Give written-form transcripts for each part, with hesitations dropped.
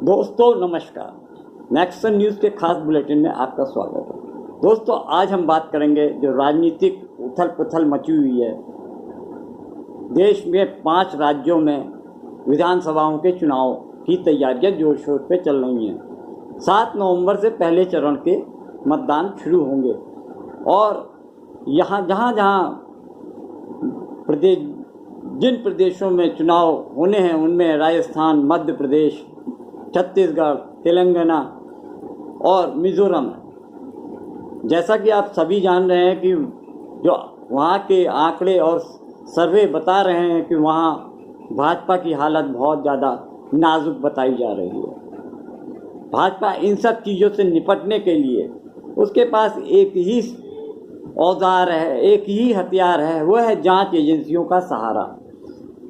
दोस्तों नमस्कार, Nexon news के खास बुलेटिन में आपका स्वागत है। दोस्तों आज हम बात करेंगे जो राजनीतिक उथल पुथल मची हुई है। देश में 5 राज्यों में विधानसभाओं के चुनाव की तैयारियां जोर शोर पे चल रही हैं। 7 नवंबर से पहले चरण के मतदान शुरू होंगे और जहाँ जिन प्रदेशों में चुनाव होने हैं उनमें राजस्थान, मध्य प्रदेश, छत्तीसगढ़, तेलंगाना और मिजोरम है। जैसा कि आप सभी जान रहे हैं कि जो वहाँ के आंकड़े और सर्वे बता रहे हैं कि वहाँ भाजपा की हालत बहुत ज़्यादा नाजुक बताई जा रही है। भाजपा इन सब चीज़ों से निपटने के लिए उसके पास एक ही औजार है, एक ही हथियार है, वह है जांच एजेंसियों का सहारा।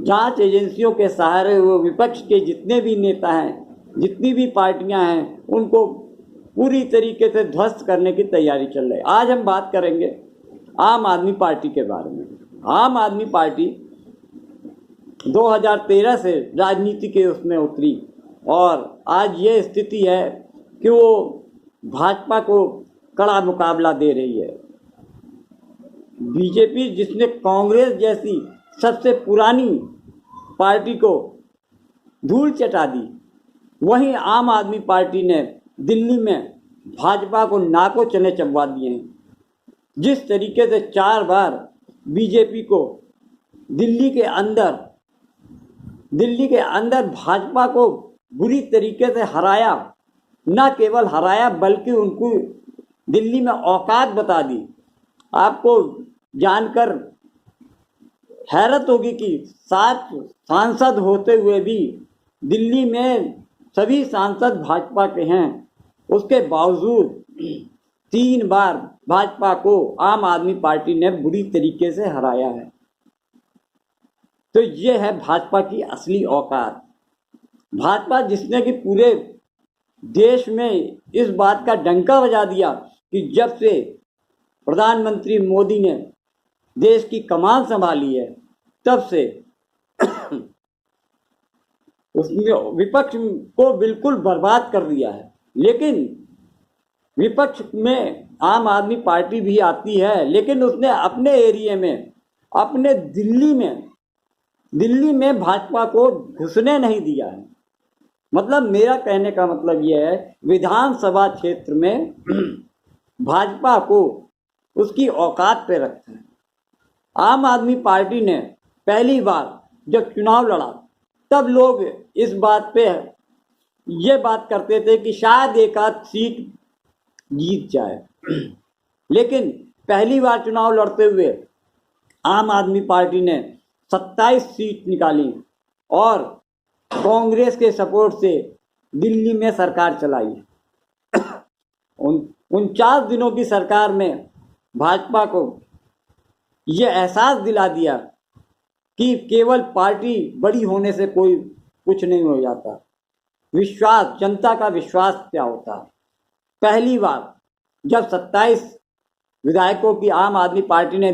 जांच एजेंसियों के सहारे वो विपक्ष के जितने भी नेता हैं, जितनी भी पार्टियां हैं, उनको पूरी तरीके से ध्वस्त करने की तैयारी चल रही है। आज हम बात करेंगे आम आदमी पार्टी के बारे में। आम आदमी पार्टी 2013 से राजनीति के उसमें उतरी और आज ये स्थिति है कि वो भाजपा को कड़ा मुकाबला दे रही है। बीजेपी जिसने कांग्रेस जैसी सबसे पुरानी पार्टी को धूल चटा दी, वहीं आम आदमी पार्टी ने दिल्ली में भाजपा को नाको चने चबवा दिए हैं। जिस तरीके से 4 बार बीजेपी को दिल्ली के अंदर भाजपा को बुरी तरीके से हराया, न केवल हराया बल्कि उनको दिल्ली में औकात बता दी। आपको जानकर हैरत होगी कि 7 सांसद होते हुए भी दिल्ली में सभी सांसद भाजपा के हैं, उसके बावजूद 3 बार भाजपा को आम आदमी पार्टी ने बुरी तरीके से हराया है। तो ये है भाजपा की असली औकात। भाजपा जिसने कि पूरे देश में इस बात का डंका बजा दिया कि जब से प्रधानमंत्री मोदी ने देश की कमान संभाली है तब से उसने विपक्ष को बिल्कुल बर्बाद कर दिया है। लेकिन विपक्ष में आम आदमी पार्टी भी आती है, लेकिन उसने अपने एरिया में, अपने दिल्ली में भाजपा को घुसने नहीं दिया है। मतलब मेरा कहने का मतलब यह है, विधानसभा क्षेत्र में भाजपा को उसकी औकात पे रखा है। आम आदमी पार्टी ने पहली बार जब चुनाव लड़ा तब लोग इस बात पे ये बात करते थे कि शायद एक आध सीट जीत जाए, लेकिन पहली बार चुनाव लड़ते हुए आम आदमी पार्टी ने 27 सीट निकाली और कांग्रेस के सपोर्ट से दिल्ली में सरकार चलाई। 49 दिनों की सरकार में भाजपा को यह एहसास दिला दिया कि केवल पार्टी बड़ी होने से कोई कुछ नहीं हो जाता। विश्वास, जनता का विश्वास क्या होता है। पहली बार जब 27 विधायकों की आम आदमी पार्टी ने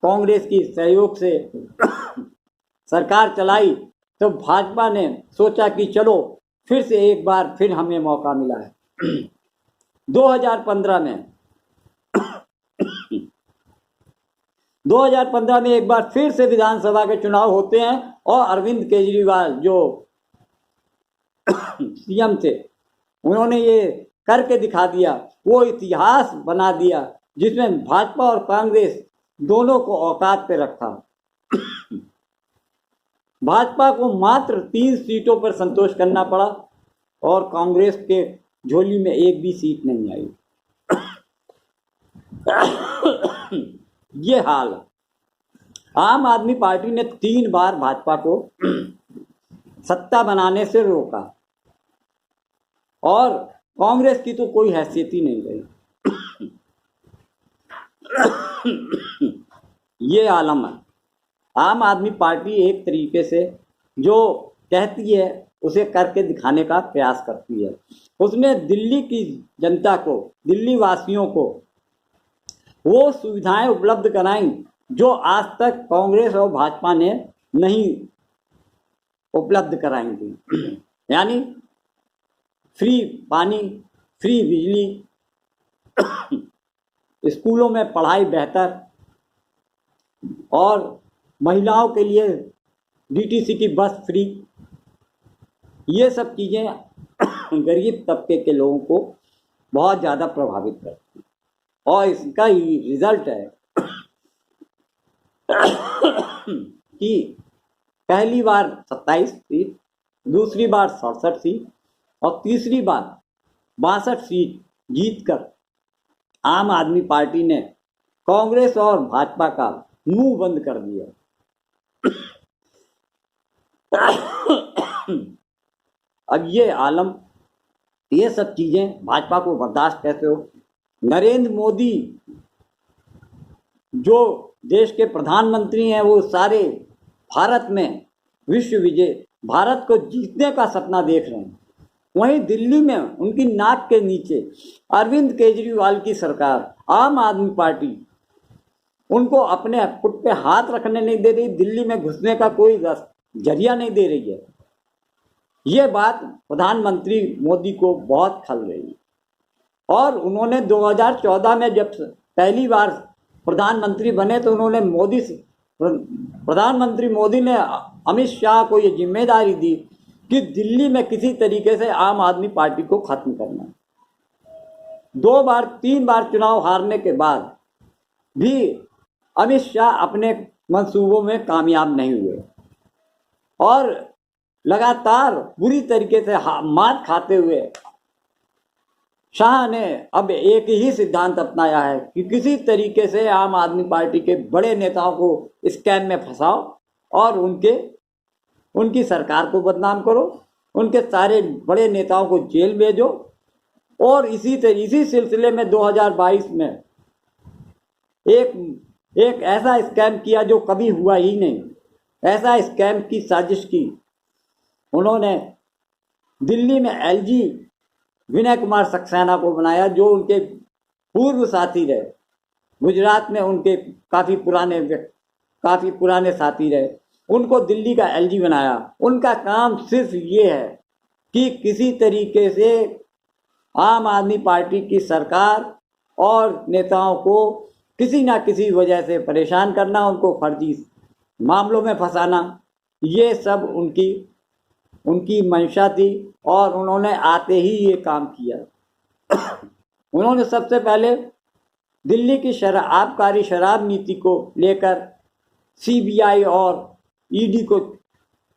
कांग्रेस की सहयोग से सरकार चलाई तो भाजपा ने सोचा कि चलो फिर से एक बार फिर हमें मौका मिला है। 2015 में एक बार फिर से विधानसभा के चुनाव होते हैं और अरविंद केजरीवाल जो सीएम थे, उन्होंने ये करके दिखा दिया, वो इतिहास बना दिया जिसमें भाजपा और कांग्रेस दोनों को औकात पे रखा। भाजपा को मात्र 3 सीटों पर संतोष करना पड़ा और कांग्रेस के झोली में एक भी सीट नहीं आई। ये हाल। आम आदमी पार्टी ने 3 बार भाजपा को सत्ता बनाने से रोका और कांग्रेस की तो कोई हैसियत ही नहीं रही। ये आलम है। आम आदमी पार्टी एक तरीके से जो कहती है उसे करके दिखाने का प्रयास करती है। उसने दिल्ली की जनता को, दिल्ली वासियों को वो सुविधाएं उपलब्ध कराई जो आज तक कांग्रेस और भाजपा ने नहीं उपलब्ध कराई थी। यानी फ्री पानी, फ्री बिजली, स्कूलों में पढ़ाई बेहतर और महिलाओं के लिए डीटीसी की बस फ्री, ये सब चीज़ें गरीब तबके के लोगों को बहुत ज़्यादा प्रभावित करती हैं। और इसका ही रिजल्ट है कि पहली बार 27 सीट, दूसरी बार 67 सीट और तीसरी बार 62 सीट जीतकर आम आदमी पार्टी ने कांग्रेस और भाजपा का मुंह बंद कर दिया। अब ये आलम, ये सब चीजें भाजपा को बर्दाश्त कैसे हो? नरेंद्र मोदी जो देश के प्रधानमंत्री हैं, वो सारे भारत में विश्व विजय, भारत को जीतने का सपना देख रहे हैं। वहीं दिल्ली में उनकी नाक के नीचे अरविंद केजरीवाल की सरकार, आम आदमी पार्टी, उनको अपने फुट पे हाथ रखने नहीं दे रही, दिल्ली में घुसने का कोई जरिया नहीं दे रही है। ये बात प्रधानमंत्री मोदी को बहुत खल रही है। और उन्होंने 2014 में जब पहली बार प्रधानमंत्री बने तो उन्होंने प्रधानमंत्री मोदी ने अमित शाह को ये जिम्मेदारी दी कि दिल्ली में किसी तरीके से आम आदमी पार्टी को खत्म करना। 2 बार 3 बार चुनाव हारने के बाद भी अमित शाह अपने मंसूबों में कामयाब नहीं हुए और लगातार बुरी तरीके से मार खाते हुए शाह ने अब एक ही सिद्धांत अपनाया है कि किसी तरीके से आम आदमी पार्टी के बड़े नेताओं को स्कैम में फंसाओ और उनकी सरकार को बदनाम करो, उनके सारे बड़े नेताओं को जेल भेजो। और इसी सिलसिले में 2022 में एक ऐसा स्कैम किया जो कभी हुआ ही नहीं, ऐसा स्कैम की साजिश की। उन्होंने दिल्ली में एलजी विनय कुमार सक्सेना को बनाया, जो उनके पूर्व साथी रहे, गुजरात में उनके काफ़ी पुराने साथी रहे, उनको दिल्ली का एलजी बनाया। उनका काम सिर्फ ये है कि किसी तरीके से आम आदमी पार्टी की सरकार और नेताओं को किसी ना किसी वजह से परेशान करना, उनको फर्जी मामलों में फंसाना, ये सब उनकी मंशा थी और उन्होंने आते ही ये काम किया। उन्होंने सबसे पहले दिल्ली की आबकारी शराब नीति को लेकर सीबीआई और ईडी को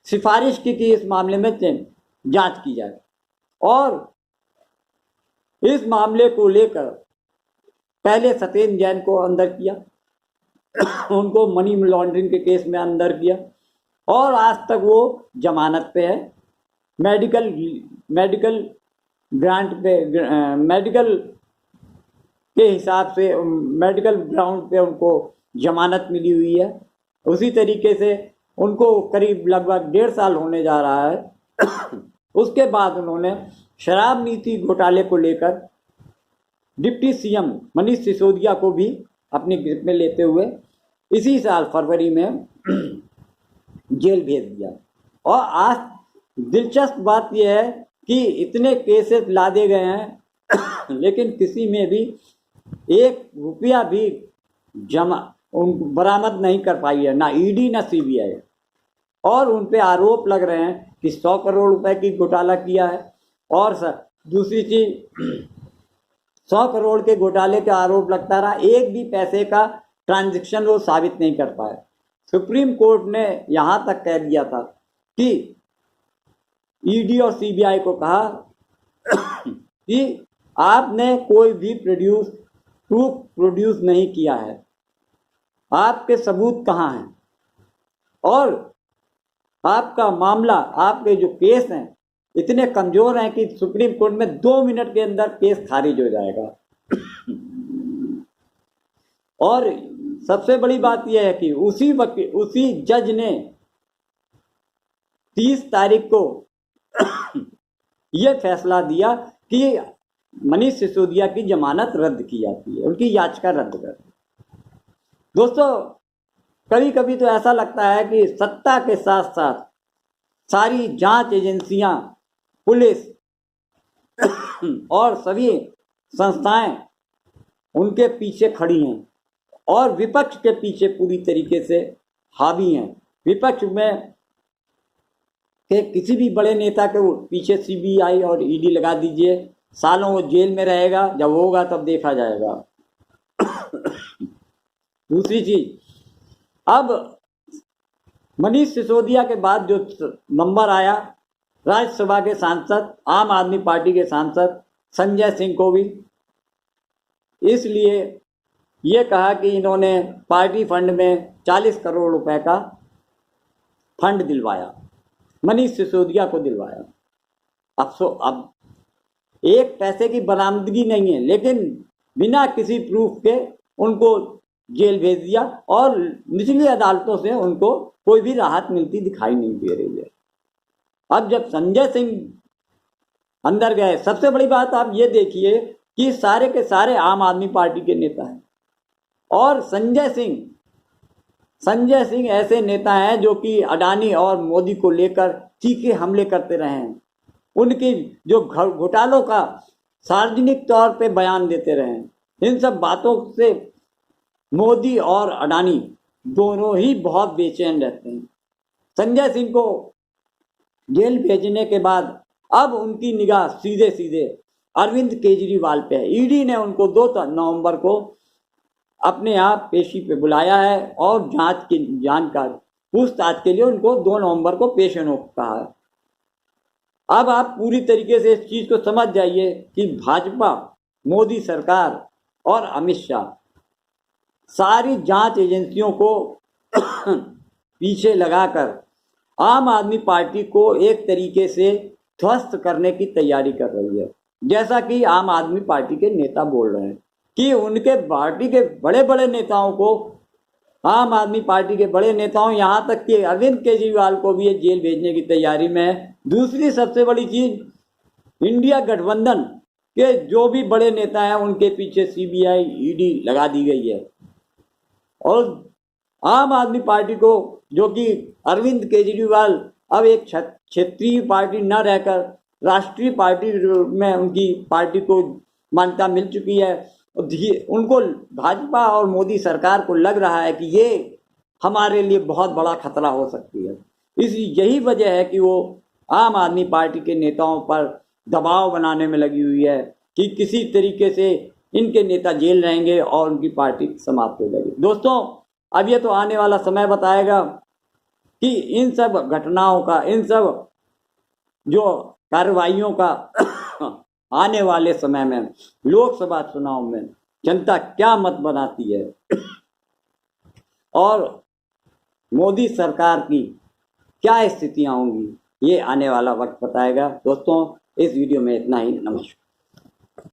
सिफारिश की कि इस मामले में जांच की जाए और इस मामले को लेकर पहले सत्येंद्र जैन को अंदर किया, उनको मनी लॉन्ड्रिंग के केस में अंदर किया और आज तक वो जमानत पे है। मेडिकल ग्रांट पे, मेडिकल के हिसाब से, मेडिकल ग्राउंड पे उनको जमानत मिली हुई है। उसी तरीके से उनको करीब लगभग 1.5 साल होने जा रहा है। उसके बाद उन्होंने शराब नीति घोटाले को लेकर डिप्टी सीएम मनीष सिसोदिया को भी अपनी ग्रिप में लेते हुए इसी साल फरवरी में जेल भेज दिया। और आज दिलचस्प बात यह है कि इतने केसेस लादे गए हैं लेकिन किसी में भी 1 रुपया भी बरामद नहीं कर पाई है, ना ईडी ना सीबीआई। और उन पे आरोप लग रहे हैं कि 100 करोड़ रुपए की घोटाला किया है। और दूसरी चीज, 100 करोड़ के घोटाले का आरोप लगता रहा, एक भी पैसे का ट्रांजैक्शन वो साबित नहीं कर पाए। सुप्रीम कोर्ट ने यहाँ तक कह दिया था कि ईडी और सीबीआई को कहा कि आपने कोई भी प्रूफ प्रोड्यूस नहीं किया है, आपके सबूत कहाँ हैं? और आपका मामला, आपके जो केस हैं इतने कमजोर हैं कि सुप्रीम कोर्ट में 2 मिनट के अंदर केस खारिज हो जाएगा। और सबसे बड़ी बात यह है कि उसी जज ने 30 तारीख को यह फैसला दिया कि मनीष सिसोदिया की जमानत रद्द की जाती है, उनकी याचिका रद्द कर। दोस्तों, कभी कभी तो ऐसा लगता है कि सत्ता के साथ साथ सारी जांच एजेंसियां, पुलिस और सभी संस्थाएं उनके पीछे खड़ी हैं और विपक्ष के पीछे पूरी तरीके से हावी हैं। विपक्ष में के किसी भी बड़े नेता के पीछे सीबीआई और ईडी लगा दीजिए, सालों वो जेल में रहेगा, जब होगा तब देखा जाएगा। दूसरी चीज, अब मनीष सिसोदिया के बाद जो नंबर आया, राज्यसभा के सांसद, आम आदमी पार्टी के सांसद संजय सिंह को भी इसलिए ये कहा कि इन्होंने पार्टी फंड में 40 करोड़ रुपए का फंड दिलवाया, मनीष सिसोदिया को दिलवाया। अब एक पैसे की बरामदगी नहीं है, लेकिन बिना किसी प्रूफ के उनको जेल भेज दिया और निचली अदालतों से उनको कोई भी राहत मिलती दिखाई नहीं दे रही है। अब जब संजय सिंह अंदर गए, सबसे बड़ी बात आप ये देखिए कि सारे के सारे आम आदमी पार्टी के नेता हैं और संजय सिंह ऐसे नेता हैं जो कि अडानी और मोदी को लेकर तीखे हमले करते रहे हैं, उनकी जो घोटालों का सार्वजनिक तौर पे बयान देते रहे हैं। इन सब बातों से मोदी और अडानी दोनों ही बहुत बेचैन रहते हैं। संजय सिंह को जेल भेजने के बाद अब उनकी निगाह सीधे सीधे अरविंद केजरीवाल पे है। ईडी ने उनको 2 नवंबर को अपने यहाँ पेशी पे बुलाया है और जानकारी पूछताछ के लिए उनको 2 नवंबर को पेश होने को कहा है। अब आप पूरी तरीके से इस चीज को समझ जाइए कि भाजपा, मोदी सरकार और अमित शाह सारी जांच एजेंसियों को पीछे लगाकर आम आदमी पार्टी को एक तरीके से ध्वस्त करने की तैयारी कर रही है। जैसा कि आम आदमी पार्टी के नेता बोल रहे हैं कि उनके पार्टी के बड़े बड़े नेताओं को, आम आदमी पार्टी के बड़े नेताओं, यहाँ तक कि अरविंद केजरीवाल को भी ये जेल भेजने की तैयारी में है। दूसरी सबसे बड़ी चीज, इंडिया गठबंधन के जो भी बड़े नेता हैं उनके पीछे सीबीआई, ईडी लगा दी गई है और आम आदमी पार्टी को, जो कि अरविंद केजरीवाल अब एक क्षेत्रीय पार्टी न रहकर राष्ट्रीय पार्टी में उनकी पार्टी को मान्यता मिल चुकी है, उनको भाजपा और मोदी सरकार को लग रहा है कि ये हमारे लिए बहुत बड़ा खतरा हो सकती है। यही वजह है कि वो आम आदमी पार्टी के नेताओं पर दबाव बनाने में लगी हुई है कि किसी तरीके से इनके नेता जेल रहेंगे और उनकी पार्टी समाप्त हो जाएगी। दोस्तों, अब ये तो आने वाला समय बताएगा कि इन सब घटनाओं का, इन सब जो कार्रवाइयों का आने वाले समय में लोकसभा चुनाव में जनता क्या मत बनाती है और मोदी सरकार की क्या स्थितियां होंगी, ये आने वाला वक्त बताएगा। दोस्तों, इस वीडियो में इतना ही। नमस्कार।